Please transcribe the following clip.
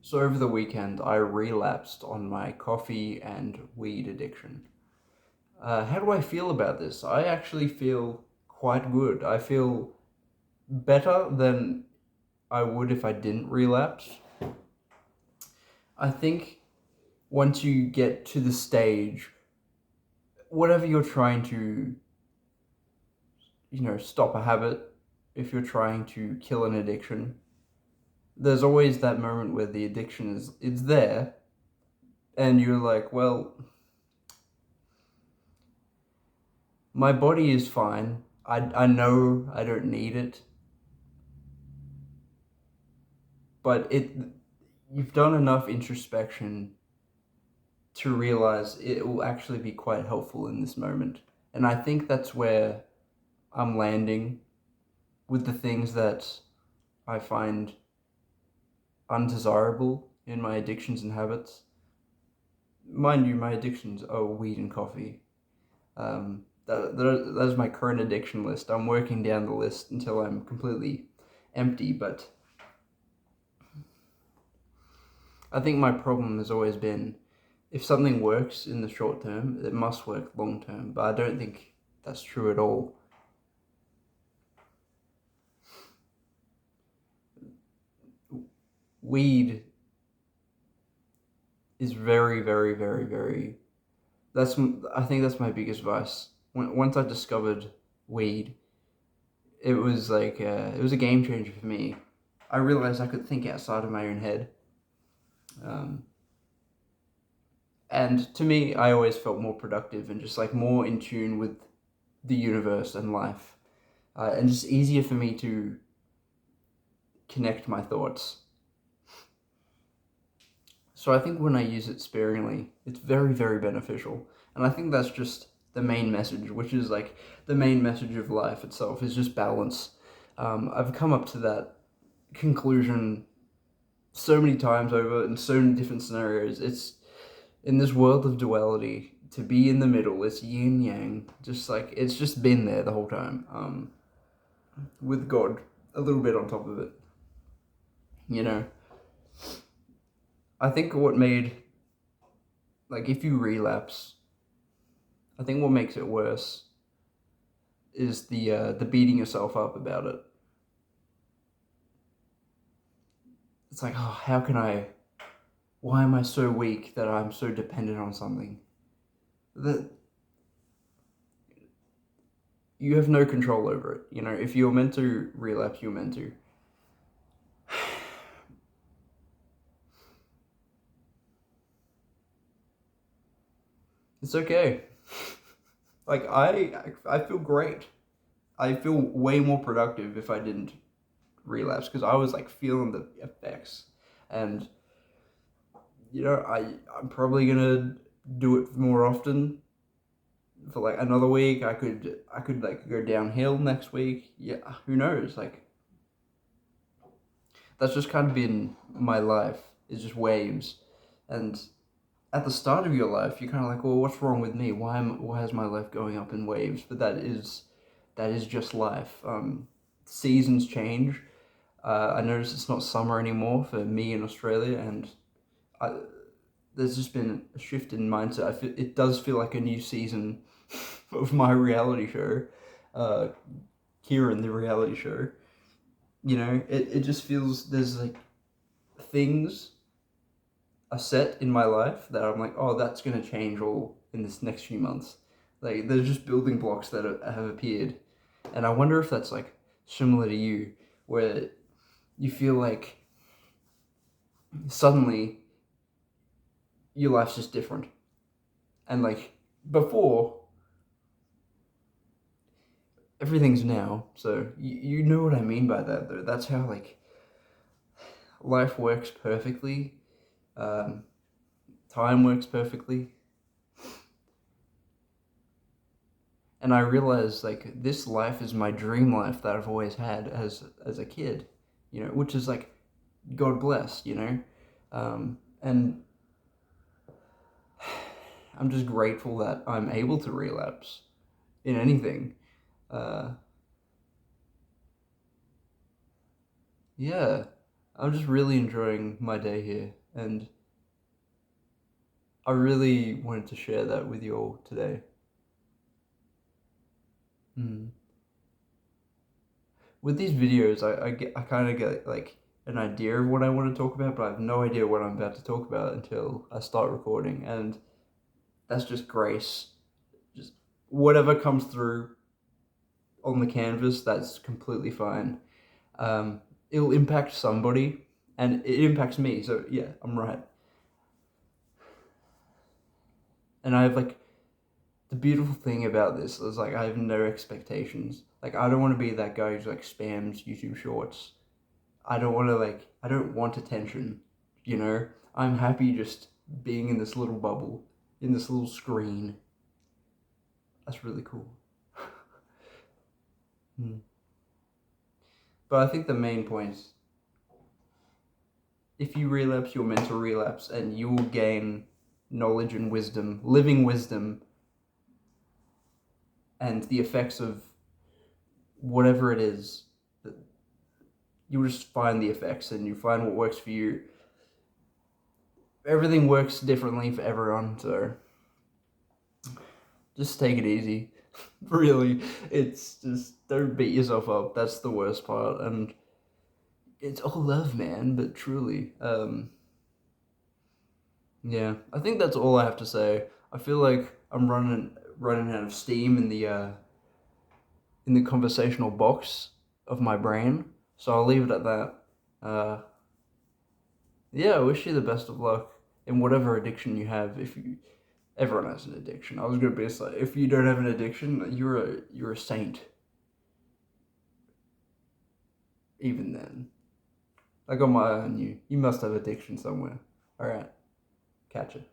So over the weekend, I relapsed on my coffee and weed addiction. How do I feel about this? I actually feel quite good. I feel better than I would if I didn't relapse. I think once you get to the stage, whatever you're trying to, stop a habit, if you're trying to kill an addiction, there's always that moment where the addiction it's there, and you're like, well, my body is fine. I know I don't need it, but you've done enough introspection to realize it will actually be quite helpful in this moment. And I think that's where I'm landing with the things that I find undesirable in my addictions and habits. Mind you, my addictions are weed and coffee. That's my current addiction list. I'm working down the list until I'm completely empty, but I think my problem has always been if something works in the short term, it must work long term, but I don't think that's true at all. Weed is very, very, very, very. I think that's my biggest vice. Once I discovered weed, it was like it was a game changer for me. I realized I could think outside of my own head. Um, and to me, I always felt more productive and just like more in tune with the universe and life, and just easier for me to connect my thoughts. So I think when I use it sparingly, it's very, very beneficial. And I think that's just the main message, which is like the main message of life itself is just balance. I've come up to that conclusion so many times over in so many different scenarios. It's in this world of duality, to be in the middle, it's yin yang, just like it's just been there the whole time, with God a little bit on top of it. You know, I think what made, like, if you relapse, I think what makes it worse is the beating yourself up about it. It's like, oh, how can I? Why am I so weak that I'm so dependent on something that you have no control over it? You know, if you're meant to relapse, you're meant to. It's okay. Like I feel great. I feel way more productive if I didn't relapse because I was like feeling the effects, and I'm probably gonna do it more often for like another week. I could like go downhill next week. Yeah, who knows? Like that's just kind of been my life. It's just waves, and at the start of your life, you're kind of like, well, what's wrong with me? Why is my life going up in waves? But that is just life. Seasons change. I notice it's not summer anymore for me in Australia, and I, there's just been a shift in mindset. It does feel like a new season of my reality show, uh, Kieran, the reality show. It just feels there's like things are set in my life that I'm like, oh, that's gonna change all in this next few months. Like there's just building blocks that have appeared, and I wonder if that's like similar to you, where you feel like suddenly your life's just different, and like before everything's now. So you know what I mean by that, though. That's how like life works perfectly. Um, Time works perfectly. And I realized like this life is my dream life that I've always had as a kid, which is like God bless, and I'm just grateful that I'm able to relapse in anything. Uh, yeah, I'm just really enjoying my day here. And I really wanted to share that with you all today. Mm. With these videos, I kind of get like an idea of what I want to talk about, but I have no idea what I'm about to talk about until I start recording, and that's just grace. Just whatever comes through on the canvas, that's completely fine. Um, it'll impact somebody, and it impacts me. So yeah, I'm right. And I have like the beautiful thing about this is like I have no expectations. Like I don't want to be that guy who's like spams YouTube Shorts. I don't want attention. You know, I'm happy just being in this little bubble, in this little screen. That's really cool. Hmm. But I think the main point is if you relapse, you're meant to relapse, and you will gain knowledge and wisdom, living wisdom, and the effects of whatever it is. You just find the effects and you find what works for you. Everything works differently for everyone, so just take it easy. Really, it's just don't beat yourself up. That's the worst part, and it's all love, man. But truly, yeah, I think that's all I have to say. I feel like I'm running out of steam in the conversational box of my brain, so I'll leave it at that. Uh, yeah, I wish you the best of luck in whatever addiction you have. If you Everyone has an addiction. I was gonna be like, if you don't have an addiction, you're a saint. Even then, I got my eye on you. You must have addiction somewhere. All right, catch it.